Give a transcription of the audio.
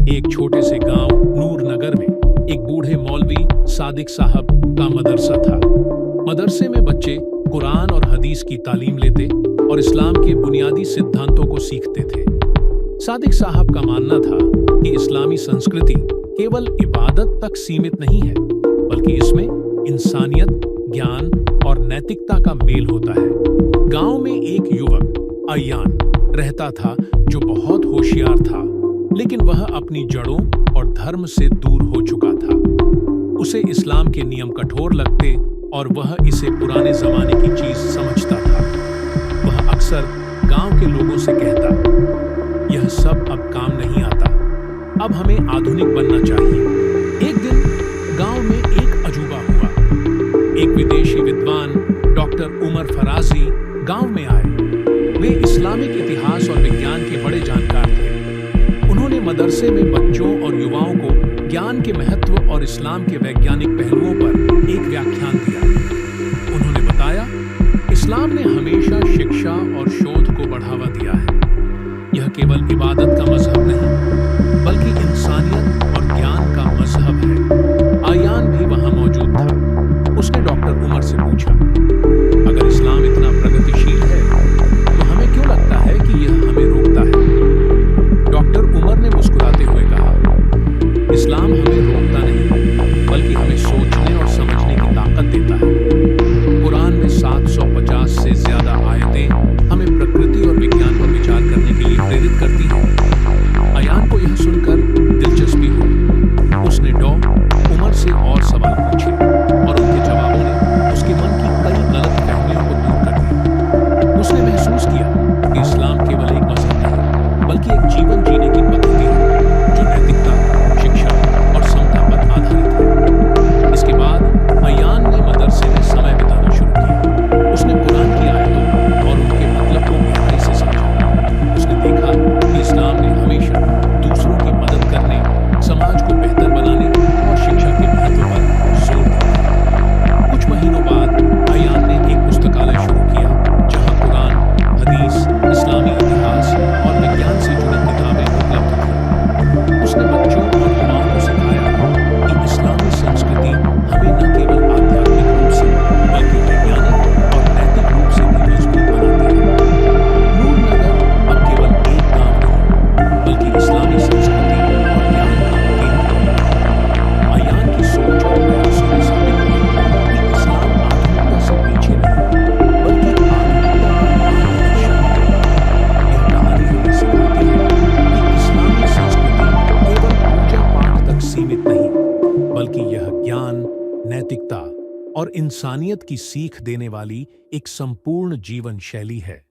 एक छोटे से गांव नूरनगर में एक बूढ़े मौलवी सादिक साहब का मदरसा था। मदरसे में बच्चे कुरान और हदीस की तालीम लेते और इस्लाम के बुनियादी सिद्धांतों को सीखते थे। सादिक साहब का मानना था कि इस्लामी संस्कृति केवल इबादत तक सीमित नहीं है, बल्कि इसमें इंसानियत, ज्ञान और नैतिकता का मेल होता है। गांव में एक युवक अयान रहता था जो बहुत होशियार था, लेकिन वह अपनी जड़ों और धर्म से दूर हो चुका था। उसे इस्लाम के नियम कठोर लगते और वह इसे पुराने जमाने की चीज समझता था। वह अक्सर गांव के लोगों से कहता, यह सब अब काम नहीं आता, अब हमें आधुनिक बनना चाहिए। एक दिन गांव में एक अजूबा हुआ। एक विदेशी विद्वान डॉक्टर उमर फराजी गांव में आए। वे इस्लामिक इतिहास और विज्ञान के बड़े जानकार थे। उन्होंने मदरसे में बच्चों और युवाओं को ज्ञान के महत्व और इस्लाम के वैज्ञानिक पहलुओं पर एक व्याख्यान दिया। उन्होंने बताया, इस्लाम ने हमेशा शिक्षा और शोध को बढ़ावा दिया है। यह केवल इबादत का मजहब नहीं, बल्कि इंसानियत और ज्ञान का मजहब है। आयान भी वहां मौजूद था। उसने डॉक्टर उमर से पूछा, अगर इस्लाम इतना प्रगतिशील है, तो हमें क्यों लगता है कि यह हमें रोकता है? डॉक्टर उमर ने मुस्कुराते हुए कहा, इस्लाम हमें रोकता नहीं, बल्कि हमें सोचने और समझने की ताकत देता है। कुरान में 750 से ज्यादा आयतें हमें प्रकृति और विज्ञान पर विचार करने के लिए प्रेरित करती हैं। अयान को यह सुनकर दिलचस्पी हुई। उसने उमर से और सवाल पूछे और उनके जवाबों ने उसके मन की कई गलत फहमियों को दूर कर दिया। उसने महसूस किया कि इस्लाम केवल एक मजहब नहीं, बल्कि एक जीवन जीने की पद्धति है जो नैतिकता, शिक्षा और समता पर आधारित है। इसके बाद अयान ने मदरसे में समय बिताना शुरू किया। उसने कुरान की आयतों और उनके मतलब को गहराई से समझा। उसने देखा कि इस्लाम ने हमेशा दूसरों की मदद करने, समाज को बेहतर बनाने और शिक्षा के महत्व पर जोर दिया। कुछ महीनों बाद अयान ने एक पुस्तकालय शुरू किया, जहां कुरान, हदीस, इस्लामी इतिहास और विज्ञान से जुड़ी किताबें उपलब्ध थीं। उसने बच्चों और युवाओं को सिखाया कि इस्लामी संस्कृति हमें न केवल आध्यात्मिक रूप से, बल्कि वैज्ञानिक और नैतिक रूप से भी मजबूत बनाती है। नूरनगर अब केवल एक गांव नहीं, बल्कि इस्लामी संस्कृति और ज्ञान का केंद्र है। अयान की सोच और प्रयासों ने साबित किया कि इस्लाम आधुनिकता से पीछे नहीं, बल्कि आधुनिकता का मार्गदर्शक है। यह कहानी हमें सिखाती है कि इस्लामी संस्कृति केवल पूजा पाठ तक सीमित नहीं, बल्कि यह ज्ञान, नैतिकता और इंसानियत की सीख देने वाली एक संपूर्ण जीवन शैली है।